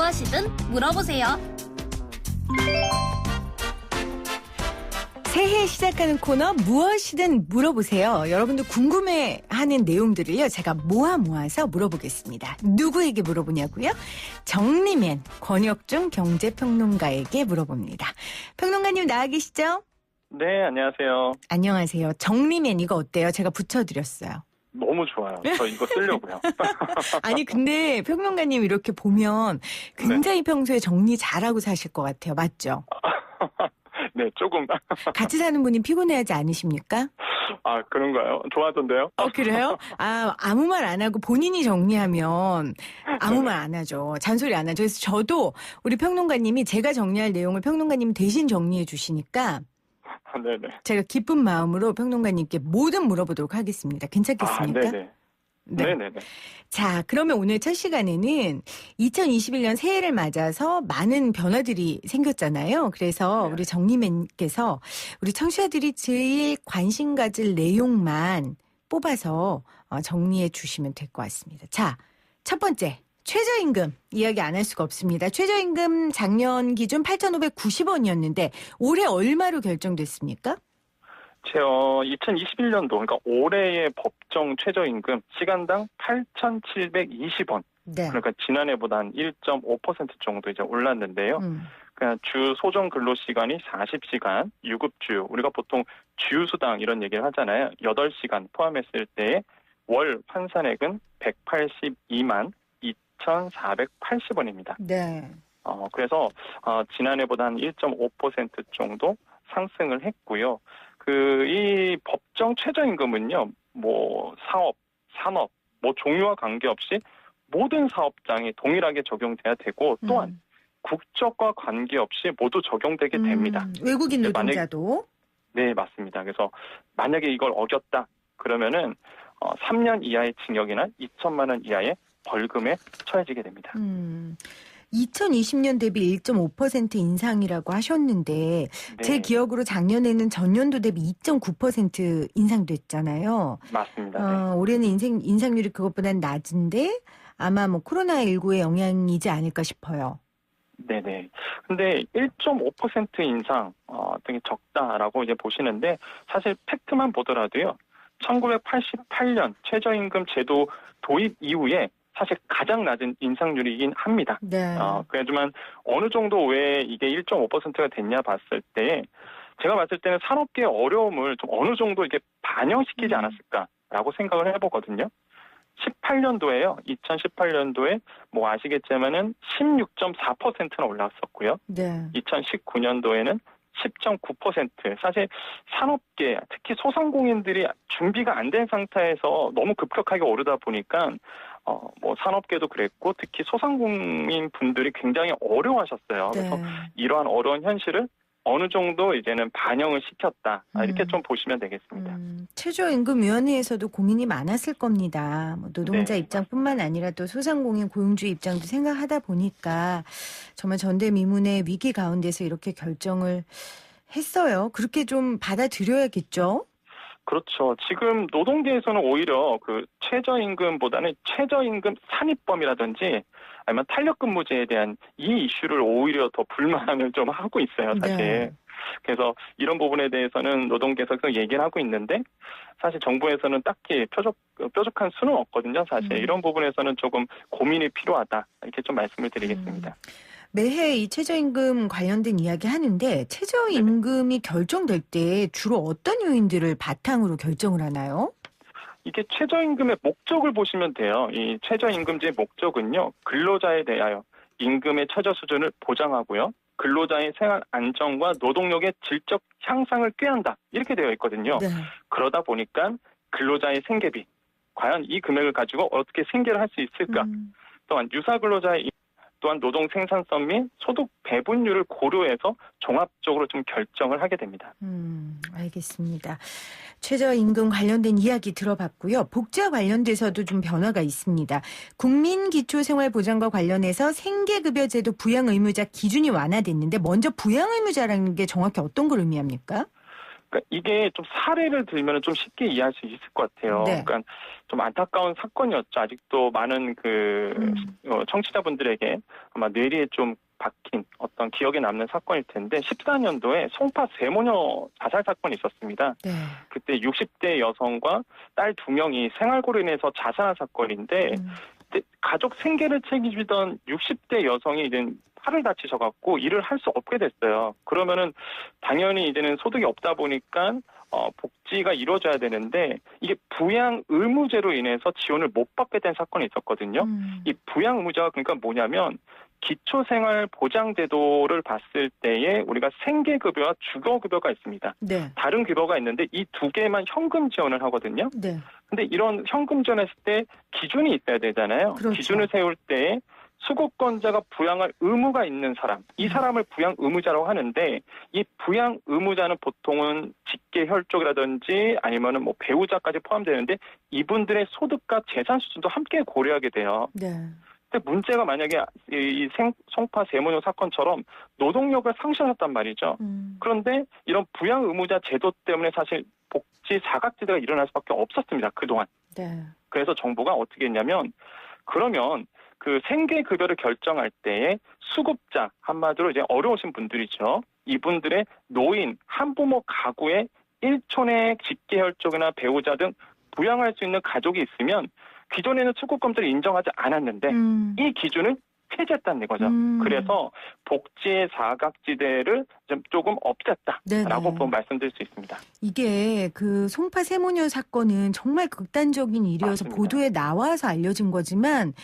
무엇이든 물어보세요. 새해 시작하는 코너 무엇이든 물어보세요. 여러분도 궁금해하는 내용들을요. 제가 모아서 물어보겠습니다. 누구에게 물어보냐고요? 정리맨 권혁중 경제평론가에게 물어봅니다. 평론가님 나와 계시죠? 네, 안녕하세요. 안녕하세요. 정리맨 이거 어때요? 제가 붙여드렸어요. 너무 좋아요. 저 이거 쓰려고요. 아니 근데 평론가님 이렇게 보면 굉장히 평소에 정리 잘하고 사실 것 같아요. 맞죠? 네, 조금. 같이 사는 분이 피곤해하지 않으십니까? 아, 그런가요? 좋아하던데요? 그래요? 아무 말 안 하고 본인이 정리하면 아무 말 안 하죠. 잔소리 안 하죠. 그래서 저도 우리 평론가님이 제가 정리할 내용을 평론가님이 대신 정리해 주시니까 네네. 제가 기쁜 마음으로 평론가님께 뭐든 물어보도록 하겠습니다. 괜찮겠습니까? 네네. 네. 네네네. 자, 그러면 오늘 첫 시간에는 2021년 새해를 맞아서 많은 변화들이 생겼잖아요. 그래서 네. 우리 정리맨께서 우리 청취자들이 제일 관심 가질 내용만 뽑아서 정리해 주시면 될 것 같습니다. 자, 첫 번째. 최저임금 이야기 안 할 수가 없습니다. 최저임금 작년 기준 8,590원이었는데 올해 얼마로 결정됐습니까? 2021년도, 그러니까 올해의 법정 최저임금 시간당 8,720원. 네. 그러니까 지난해보다 한 1.5% 정도 이제 올랐는데요. 그냥 주 소정 근로 시간이 40시간, 유급주, 우리가 보통 주휴수당 이런 얘기를 하잖아요. 8시간 포함했을 때 월 환산액은 182만 2,480원입니다. 네. 그래서 지난해보다 한 1.5% 정도 상승을 했고요. 이 법정 최저임금은요, 사업, 산업, 종류와 관계없이 모든 사업장에 동일하게 적용돼야 되고, 또한 국적과 관계없이 모두 적용되게 됩니다. 외국인 노동자도? 네, 맞습니다. 그래서 만약에 이걸 어겼다, 그러면은 3년 이하의 징역이나 2천만 원 이하의 벌금에 처해지게 됩니다. 2020년 대비 1.5% 인상이라고 하셨는데 네. 제 기억으로 작년에는 전년도 대비 2.9% 인상됐잖아요. 맞습니다. 네. 올해는 인상률이 그것보다는 낮은데 아마 코로나19의 영향이지 않을까 싶어요. 네네. 근데 1.5% 인상 되게 적다라고 이제 보시는데 사실 팩트만 보더라도요. 1988년 최저임금 제도 도입 이후에 사실 가장 낮은 인상률이긴 합니다. 네. 그렇지만 어느 정도 왜 이게 1.5%가 됐냐 봤을 때 제가 봤을 때는 산업계의 어려움을 좀 어느 정도 이렇게 반영시키지 않았을까라고 생각을 해보거든요. 18년도에요. 2018년도에 아시겠지만은 16.4%나 올랐었고요. 네. 2019년도에는 10.9%. 사실 산업계, 특히 소상공인들이 준비가 안 된 상태에서 너무 급격하게 오르다 보니까 산업계도 그랬고 특히 소상공인 분들이 굉장히 어려워하셨어요. 네. 그래서 이러한 어려운 현실을 어느 정도 이제는 반영을 시켰다. 이렇게 좀 보시면 되겠습니다. 최저임금위원회에서도 고민이 많았을 겁니다. 노동자 네. 입장뿐만 아니라 또 소상공인 고용주 입장도 생각하다 보니까 정말 전대미문의 위기 가운데서 이렇게 결정을 했어요. 그렇게 좀 받아들여야겠죠? 그렇죠. 지금 노동계에서는 오히려 최저임금보다는 최저임금 산입범이라든지 아니면 탄력근무제에 대한 이 이슈를 오히려 더 불만을 좀 하고 있어요, 사실. 네. 그래서 이런 부분에 대해서는 노동계에서 얘기를 하고 있는데 사실 정부에서는 딱히 뾰족한 수는 없거든요, 사실. 이런 부분에서는 조금 고민이 필요하다. 이렇게 좀 말씀을 드리겠습니다. 매해 이 최저임금 관련된 이야기 하는데 최저임금이 결정될 때 주로 어떤 요인들을 바탕으로 결정을 하나요? 이게 최저임금의 목적을 보시면 돼요. 이 최저임금제의 목적은요. 근로자에 대하여 임금의 최저 수준을 보장하고요. 근로자의 생활 안정과 노동력의 질적 향상을 꾀한다. 이렇게 되어 있거든요. 네. 그러다 보니까 근로자의 생계비, 과연 이 금액을 가지고 어떻게 생계를 할 수 있을까? 또한 유사 근로자의 또한 노동 생산성 및 소득 배분율을 고려해서 종합적으로 좀 결정을 하게 됩니다. 알겠습니다. 최저임금 관련된 이야기 들어봤고요. 복지와 관련돼서도 좀 변화가 있습니다. 국민기초생활보장과 관련해서 생계급여제도 부양의무자 기준이 완화됐는데 먼저 부양의무자라는 게 정확히 어떤 걸 의미합니까? 그러니까 이게 좀 사례를 들면 좀 쉽게 이해할 수 있을 것 같아요. 네. 그러니까 좀 안타까운 사건이었죠. 아직도 많은 청취자분들에게 아마 뇌리에 좀 박힌 어떤 기억에 남는 사건일 텐데 14년도에 송파 세모녀 자살 사건이 있었습니다. 네. 그때 60대 여성과 딸 2명이 생활고로 인해서 자살한 사건인데 가족 생계를 책임지던 60대 여성이 이제 팔을 다치셔갖고 일을 할 수 없게 됐어요. 그러면은 당연히 이제는 소득이 없다 보니까 복지가 이루어져야 되는데 이게 부양 의무제로 인해서 지원을 못 받게 된 사건이 있었거든요. 이 부양 의무제가 그러니까 뭐냐면 기초생활보장제도를 봤을 때에 우리가 생계급여와 주거급여가 있습니다. 네. 다른 급여가 있는데 이 두 개만 현금 지원을 하거든요. 네. 근데 이런 현금 지원했을 때 기준이 있어야 되잖아요. 그렇죠. 기준을 세울 때 수급권자가 부양할 의무가 있는 사람, 이 사람을 부양 의무자라고 하는데 이 부양 의무자는 보통은 직계 혈족이라든지 아니면은 뭐 배우자까지 포함되는데 이분들의 소득과 재산 수준도 함께 고려하게 돼요. 네. 근데 문제가 만약에 이 송파 세모녀 사건처럼 노동력을 상실했단 말이죠. 그런데 이런 부양 의무자 제도 때문에 사실 복지 사각지대가 일어날 수밖에 없었습니다. 그동안. 네. 그래서 정부가 어떻게 했냐면 그러면 그 생계급여를 결정할 때에 수급자, 한마디로 이제 어려우신 분들이죠. 이분들의 노인, 한부모 가구의 일촌의 직계혈족이나 배우자 등 부양할 수 있는 가족이 있으면 기존에는 수급검사를 인정하지 않았는데 이 기준을 폐지했다는 거죠. 그래서 복지의 사각지대를 좀 조금 없앴다라고 네네. 말씀드릴 수 있습니다. 이게 그 송파 세모녀 사건은 정말 극단적인 일이어서 맞습니다. 보도에 나와서 알려진 거지만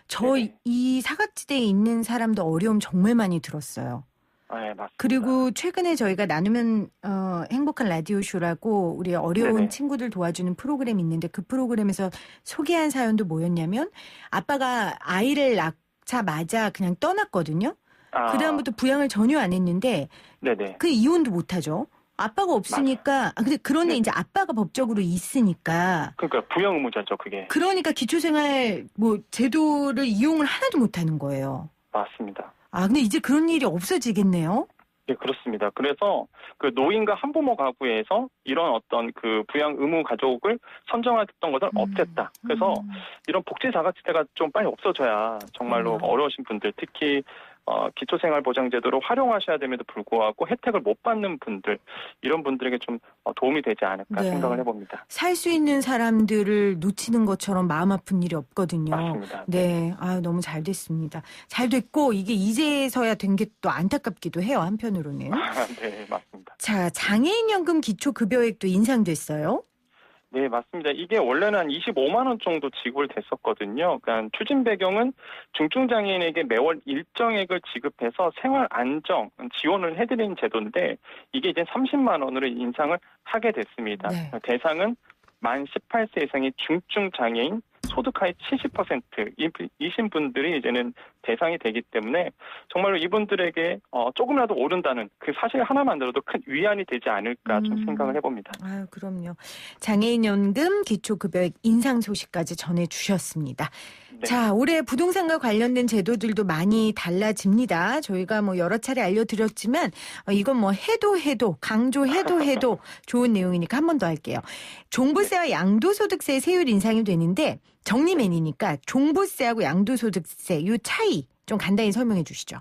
네네. 이 사각지대에 있는 사람도 어려움 정말 많이 들었어요. 네, 맞습니다. 그리고 최근에 저희가 나누면 행복한 라디오 쇼라고 우리 어려운 네네. 친구들 도와주는 프로그램이 있는데 그 프로그램에서 소개한 사연도 뭐였냐면 아빠가 아이를 낳자마자 그냥 떠났거든요. 그다음부터 부양을 전혀 안 했는데 네네. 그 이혼도 못 하죠. 아빠가 없으니까 근데 그런데 네네. 이제 아빠가 법적으로 있으니까 그러니까 부양 의무자죠, 그게. 그러니까 기초생활 제도를 이용을 하나도 못 하는 거예요. 맞습니다. 근데 이제 그런 일이 없어지겠네요. 네, 그렇습니다. 그래서 그 노인과 한부모 가구에서 이런 어떤 그 부양 의무 가족을 선정했던 것을 없앴다. 그래서 이런 복지 사각지대가 좀 빨리 없어져야 정말로 어려우신 분들, 특히 기초생활보장제도를 활용하셔야 됨에도 불구하고 혜택을 못 받는 분들, 이런 분들에게 좀 도움이 되지 않을까 네. 생각을 해봅니다. 살 수 있는 사람들을 놓치는 것처럼 마음 아픈 일이 없거든요. 맞습니다. 네. 너무 잘 됐습니다. 잘 됐고 이게 이제서야 된 게 또 안타깝기도 해요. 한편으로는. 네, 맞습니다. 자, 장애인연금 기초급여액도 인상됐어요. 네, 맞습니다. 이게 원래는 한 25만 원 정도 지급을 됐었거든요. 그러니까 추진 배경은 중증장애인에게 매월 일정액을 지급해서 생활 안정 지원을 해드리는 제도인데 이게 이제 30만 원으로 인상을 하게 됐습니다. 네. 대상은 만 18세 이상의 중증장애인 소득하의 70%이신 분들이 이제는 대상이 되기 때문에 정말로 이분들에게 조금이라도 오른다는 그 사실 하나만으로도 큰 위안이 되지 않을까 좀 생각을 해봅니다. 그럼요. 장애인연금 기초급여액 인상 소식까지 전해주셨습니다. 네. 자, 올해 부동산과 관련된 제도들도 많이 달라집니다. 저희가 여러 차례 알려드렸지만 이건 해도 강조해도 좋은 내용이니까 한 번 더 할게요. 종부세와 양도소득세 세율 인상이 되는데 정리맨이니까 종부세하고 양도소득세 이 차이 좀 간단히 설명해 주시죠.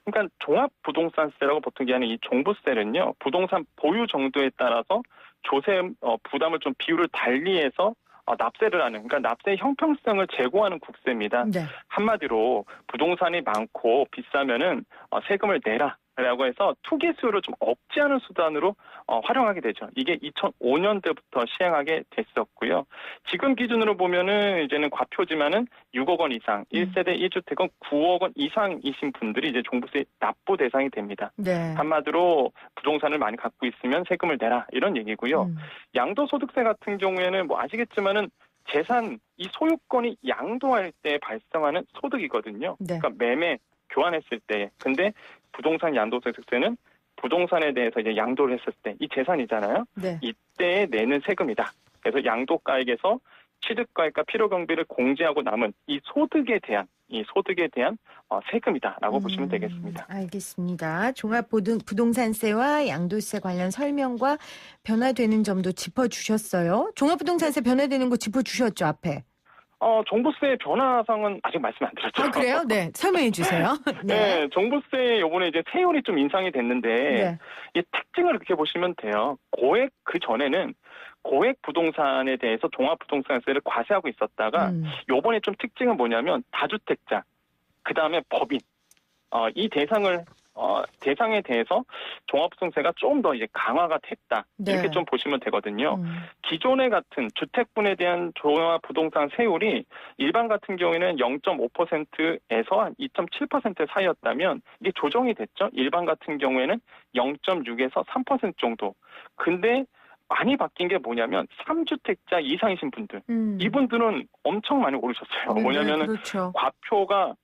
그러니까 종합부동산세라고 보통 얘기하는 이 종부세는요. 부동산 보유 정도에 따라서 조세 부담을 좀 비율을 달리해서 납세를 하는, 그러니까 납세의 형평성을 제고하는 국세입니다. 네. 한마디로 부동산이 많고 비싸면은 세금을 내라라고 해서 투기 수요를 좀 억제하는 수단으로 활용하게 되죠. 이게 2005년도부터 시행하게 됐었고요. 지금 기준으로 보면은 이제는 과표지만은 6억 원 이상, 1세대 1주택은 9억 원 이상이신 분들이 이제 종부세 납부 대상이 됩니다. 네. 한마디로 부동산을 많이 갖고 있으면 세금을 내라 이런 얘기고요. 양도소득세 같은 경우에는 아시겠지만은 재산 이 소유권이 양도할 때 발생하는 소득이거든요. 네. 그러니까 매매 교환했을 때. 근데 부동산 양도소득세는 부동산에 대해서 이제 양도를 했을 때 이 재산이잖아요. 네. 이때 내는 세금이다. 그래서 양도가액에서 취득가액과 필요경비를 공제하고 남은 이 소득에 대한 이 소득에 대한 세금이다라고 보시면 되겠습니다. 알겠습니다. 종합부동산세와 양도세 관련 설명과 변화되는 점도 짚어주셨어요. 종합부동산세 변화되는 거 짚어주셨죠, 앞에. 종부세 변화상은 아직 말씀 안 드렸죠. 아, 그래요? 네. 설명해 주세요. 네. 종부세 요번에 이제 세율이 좀 인상이 됐는데, 네. 이 특징을 이렇게 보시면 돼요. 그 전에는 고액 부동산에 대해서 종합부동산세를 과세하고 있었다가, 요번에 좀 특징은 뭐냐면, 다주택자, 그 다음에 법인, 이 대상에 대해서 종합부동세가 좀 더 이제 강화가 됐다. 네. 이렇게 좀 보시면 되거든요. 기존의 같은 주택분에 대한 종합부동산 세율이 일반 같은 경우에는 0.5%에서 한 2.7% 사이였다면 이게 조정이 됐죠. 일반 같은 경우에는 0.6에서 3% 정도. 근데 많이 바뀐 게 뭐냐면 3주택자 이상이신 분들. 이분들은 엄청 많이 오르셨어요. 뭐냐면은 그렇죠. 과표가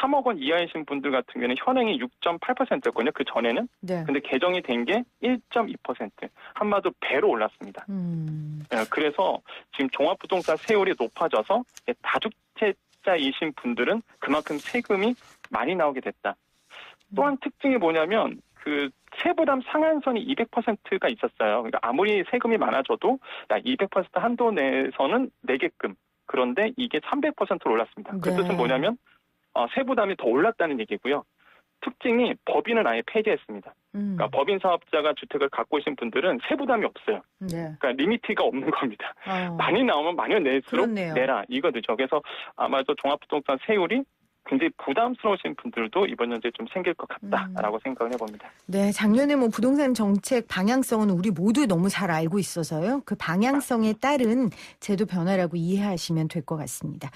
3억 원 이하이신 분들 같은 경우에는 현행이 6.8%였거든요. 그 전에는. 네. 근데 개정이 된 게 1.2%. 한마디로 배로 올랐습니다. 그래서 지금 종합부동산 세율이 높아져서 다주택자이신 분들은 그만큼 세금이 많이 나오게 됐다. 또한 특징이 뭐냐면 그 세부담 상한선이 200%가 있었어요. 그러니까 아무리 세금이 많아져도 200% 한도 내에서는 내게끔. 그런데 이게 300%로 올랐습니다. 그 네. 뜻은 뭐냐면 세부담이 더 올랐다는 얘기고요. 특징이 법인을 아예 폐지했습니다. 그러니까 법인 사업자가 주택을 갖고 계신 분들은 세부담이 없어요. 네. 그러니까 리미트가 없는 겁니다. 많이 나오면 많이 낼수록 그렇네요. 내라 이거죠. 그래서 아마도 종합부동산 세율이 굉장히 부담스러우신 분들도 이번 연도에 좀 생길 것 같다라고 생각을 해봅니다. 네, 작년에 뭐 부동산 정책 방향성은 우리 모두 너무 잘 알고 있어서요. 그 방향성에 따른 제도 변화라고 이해하시면 될 것 같습니다.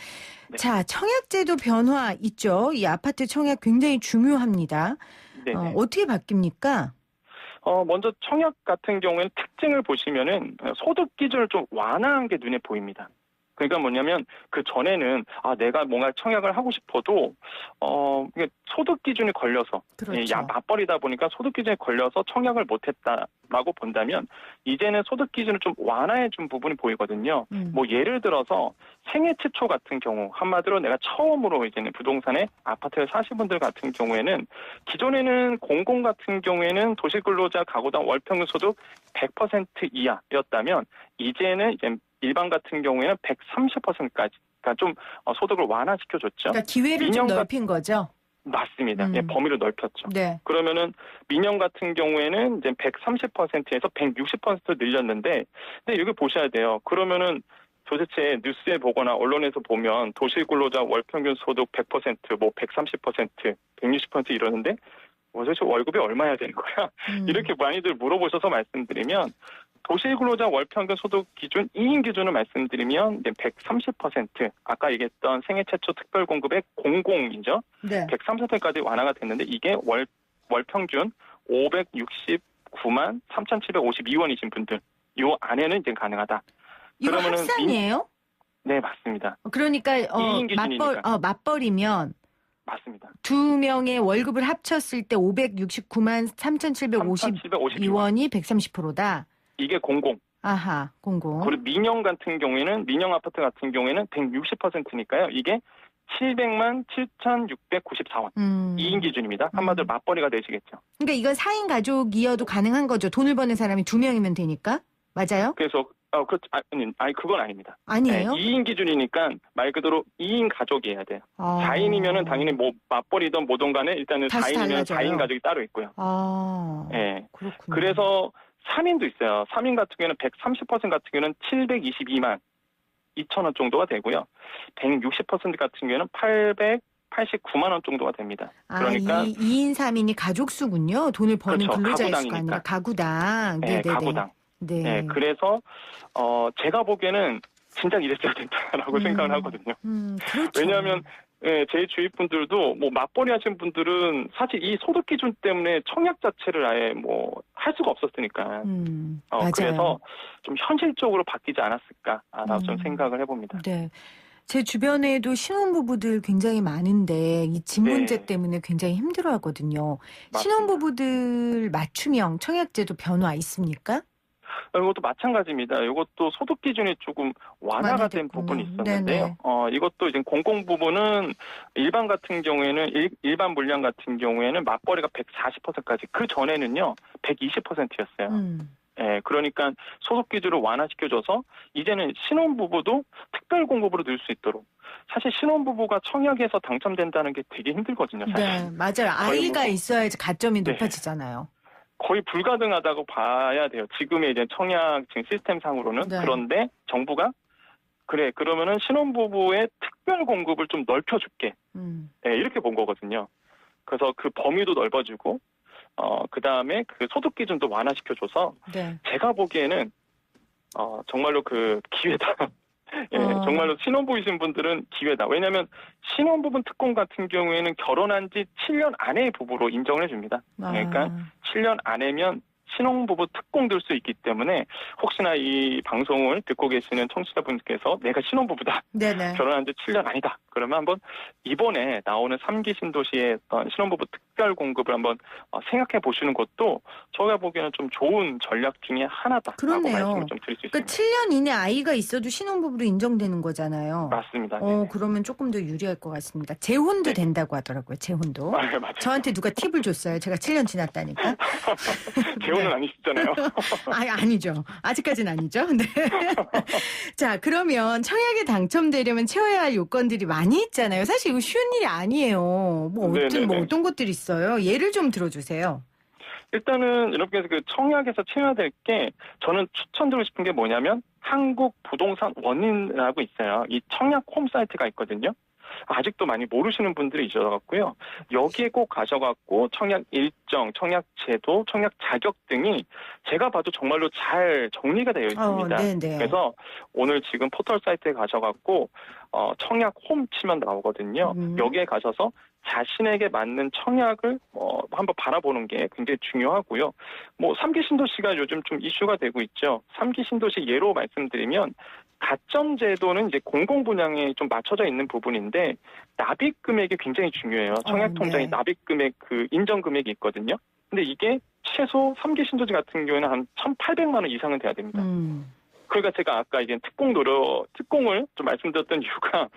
네. 자, 청약제도 변화 있죠. 이 아파트 청약 굉장히 중요합니다. 네네. 어떻게 바뀝니까? 먼저 청약 같은 경우에는 특징을 보시면은 소득 기준을 좀 완화한 게 눈에 보입니다. 그러니까 뭐냐면 그 전에는 내가 뭔가 청약을 하고 싶어도 이게 소득 기준이 걸려서 그렇죠. 맞벌이다 보니까 소득 기준에 걸려서 청약을 못했다라고 본다면 이제는 소득 기준을 좀 완화해 준 부분이 보이거든요. 뭐 예를 들어서 생애 최초 같은 경우 한마디로 내가 처음으로 이제는 부동산에 아파트를 사신 분들 같은 경우에는 기존에는 공공 같은 경우에는 도시근로자 가구당 월평균 소득 100% 이하였다면 이제는 이제 일반 같은 경우에는 130%까지, 그러니까 좀 소득을 완화시켜줬죠. 그러니까 기회를 좀 넓힌 거죠. 맞습니다. 예, 범위를 넓혔죠. 네. 그러면은 민영 같은 경우에는 이제 130%에서 160% 늘렸는데, 근데 여기 보셔야 돼요. 그러면은 도대체 뉴스에 보거나 언론에서 보면 도시근로자 월평균 소득 100%, 뭐 130%, 160% 이러는데 도대체 월급이 얼마야 되는 거야? 이렇게 많이들 물어보셔서 말씀드리면. 도시근로자 월평균 소득 기준 2인 기준을 말씀드리면 이제 130% 아까 얘기했던 생애 최초 특별 공급의 공공이죠. 네. 130%까지 완화가 됐는데 이게 월평균 569만 3,752원이신 분들 요 안에는 이제 가능하다. 이거 그러면은 합산이에요? 네, 맞습니다. 그러니까 2인 기준이니까. 맞벌이면 맞습니다. 두 명의 월급을 합쳤을 때 569만 3,752원이 130%다. 이게 공공. 아하, 공공. 그리고 민영 같은 경우에는 민영 아파트 같은 경우에는 160%니까요. 이게 700만 7,694원. 2인 기준입니다. 한마디로 맞벌이가 되시겠죠. 그러니까 이건 4인 가족이어도 가능한 거죠. 돈을 버는 사람이 2명이면 되니까. 맞아요? 그래서 그건 아닙니다. 아니에요? 네, 2인 기준이니까 말 그대로 2인 가족이어야 돼요. 4인이면은 당연히 뭐 맞벌이든 뭐든 간에 일단은 4인이면 4인 가족이 따로 있고요. 네. 그렇군요. 그래서 3인도 있어요. 3인 같은 경우는 130% 같은 경우는 722만 2천 원 정도가 되고요. 160% 같은 경우는 889만 원 정도가 됩니다. 그러니까 2인 3인이 가족 수군요. 돈을 버는 그렇죠. 근로자의 가구당이니까. 수가 아니라 가구당. 네, 가구당. 네. 네, 그래서 제가 보기에는 진작 이랬어야 된다라고 생각을 하거든요. 그렇죠. 왜냐하면 제 주위 분들도 뭐 맞벌이 하신 분들은 사실 이 소득 기준 때문에 청약 자체를 아예 뭐 할 수가 없었으니까. 맞아요. 그래서 좀 현실적으로 바뀌지 않았을까라고 좀 생각을 해봅니다. 네. 제 주변에도 신혼부부들 굉장히 많은데 이 집 문제 때문에 굉장히 힘들어하거든요. 맞습니다. 신혼부부들 맞춤형 청약제도 변화 있습니까? 이것도 마찬가지입니다. 이것도 소득 기준이 조금 완화가 된 완화됐구나. 부분이 있었는데요. 네네. 이것도 이제 공공 부분은 일반 같은 경우에는 일반 물량 같은 경우에는 맞벌이가 140%까지 그 전에는요 120%였어요. 예, 그러니까 소득 기준을 완화시켜줘서 이제는 신혼부부도 특별 공급으로 넣을 수 있도록. 사실 신혼부부가 청약에서 당첨된다는 게 되게 힘들거든요. 사실. 네, 맞아요. 거의 아이가 뭐- 있어야지 가점이 네. 높아지잖아요. 거의 불가능하다고 봐야 돼요. 지금의 이제 청약 지금 시스템상으로는. 네. 그런데 정부가 그래 그러면은 신혼부부의 특별 공급을 좀 넓혀줄게. 예, 이렇게 본 거거든요. 그래서 그 범위도 넓어지고 그 다음에 그 소득 기준도 완화시켜줘서 네. 제가 보기에는 정말로 그 기회다. 예, 정말로 신혼부이신 분들은 기회다. 왜냐하면 신혼부부 특공 같은 경우에는 결혼한 지 7년 안의 부부로 인정을 해줍니다. 그러니까 7년 안에면 신혼부부 특공 들 수 있기 때문에 혹시나 이 방송을 듣고 계시는 청취자분께서 내가 신혼부부다. 네네. 결혼한 지 7년 아니다. 그러면 한번 이번에 나오는 3기 신도시의 어떤 신혼부부 특별 공급을 한번 생각해 보시는 것도 저희가 보기에는 좀 좋은 전략 중에 하나다라고 그렇네요. 말씀을 좀 드릴 수 그러니까 있습니다. 7년 이내 아이가 있어도 신혼부부로 인정되는 거잖아요. 맞습니다. 네. 그러면 조금 더 유리할 것 같습니다. 재혼도 네. 된다고 하더라고요. 재혼도. 맞아요. 저한테 누가 팁을 줬어요. 제가 7년 지났다니까. 재혼은 아니시잖아요. 아니죠. 아직까지는 아니죠. 네. 자, 그러면 청약에 당첨되려면 채워야 할 요건들이 많이 있잖아요. 사실 이거 쉬운 일이 아니에요. 네네네. 어떤 것들이 있어요? 예를 좀 들어주세요. 일단은 여러분께서 그 청약에서 채워야 될 게 저는 추천드리고 싶은 게 뭐냐면 한국 부동산 원인이라고 있어요. 이 청약 홈 사이트가 있거든요. 아직도 많이 모르시는 분들이 있어갖고요. 여기에 꼭 가셔갖고 청약 일정, 청약 제도, 청약 자격 등이 제가 봐도 정말로 잘 정리가 되어 있습니다. 네네. 그래서 오늘 지금 포털 사이트에 가셔갖고 청약 홈 치면 나오거든요. 여기에 가셔서 자신에게 맞는 청약을 한번 바라보는 게 굉장히 중요하고요. 3기 신도시가 요즘 좀 이슈가 되고 있죠. 3기 신도시 예로 말씀드리면 가점 제도는 이제 공공 분양에 좀 맞춰져 있는 부분인데 납입 금액이 굉장히 중요해요. 청약 통장에 네. 납입 금액 그 인정 금액이 있거든요. 근데 이게 최소 3기 신도시 같은 경우에는 한 1,800만 원 이상은 돼야 됩니다. 그러니까 제가 아까 이제 특공을 좀 말씀드렸던 이유가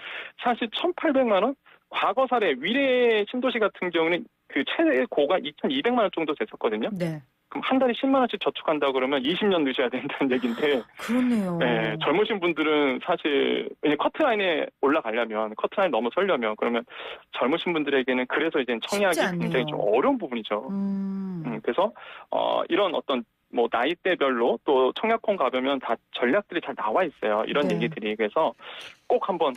사실 1,800만 원? 과거 사례 위례 신도시 같은 경우는 그 최고가 2,200만 원 정도 됐었거든요. 네. 그럼 한 달에 10만 원씩 저축한다 그러면 20년 넣으셔야 된다는 얘기인데 그렇네요. 네, 젊으신 분들은 사실 커트라인에 올라가려면 커트라인 넘어서려면 그러면 젊으신 분들에게는 그래서 이제 청약이 쉽지 않네요. 굉장히 좀 어려운 부분이죠. 그래서 이런 어떤 나이대별로 또 청약홈 가보면 다 전략들이 잘 나와 있어요. 이런 네. 얘기들이 그래서 꼭 한번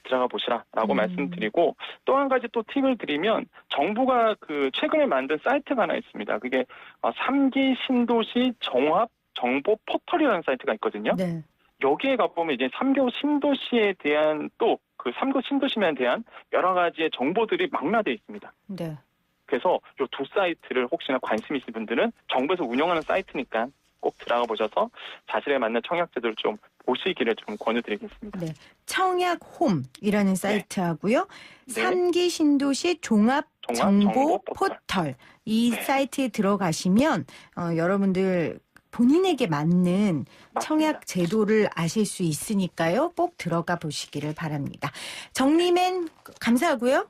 들어가 보시라라고 말씀드리고 또 한 가지 또 팁을 드리면 정부가 그 최근에 만든 사이트가 하나 있습니다. 그게 3기 신도시 종합 정보 포털이라는 사이트가 있거든요. 네. 여기에 가보면 이제 3기 신도시에 대한 또 그 3기 신도시에 대한 여러 가지의 정보들이 망라되어 있습니다. 네. 그래서 이 두 사이트를 혹시나 관심 있으신 분들은 정부에서 운영하는 사이트니까 꼭 들어가 보셔서 자신에 맞는 청약 제도를 좀 보시기를 좀 권유드리겠습니다. 네. 청약홈이라는 사이트하고요. 네. 3기 신도시 종합 정보 포털. 이 네. 사이트에 들어가시면 여러분들 본인에게 맞는 맞습니다. 청약 제도를 아실 수 있으니까요. 꼭 들어가 보시기를 바랍니다. 정리맨 감사하고요.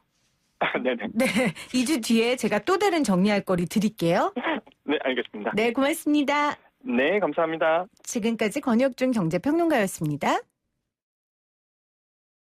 네네. 네. 2주 뒤에 제가 또 다른 정리할 거리 드릴게요. 네, 알겠습니다. 네, 고맙습니다. 네, 감사합니다. 지금까지 권혁준 경제평론가였습니다.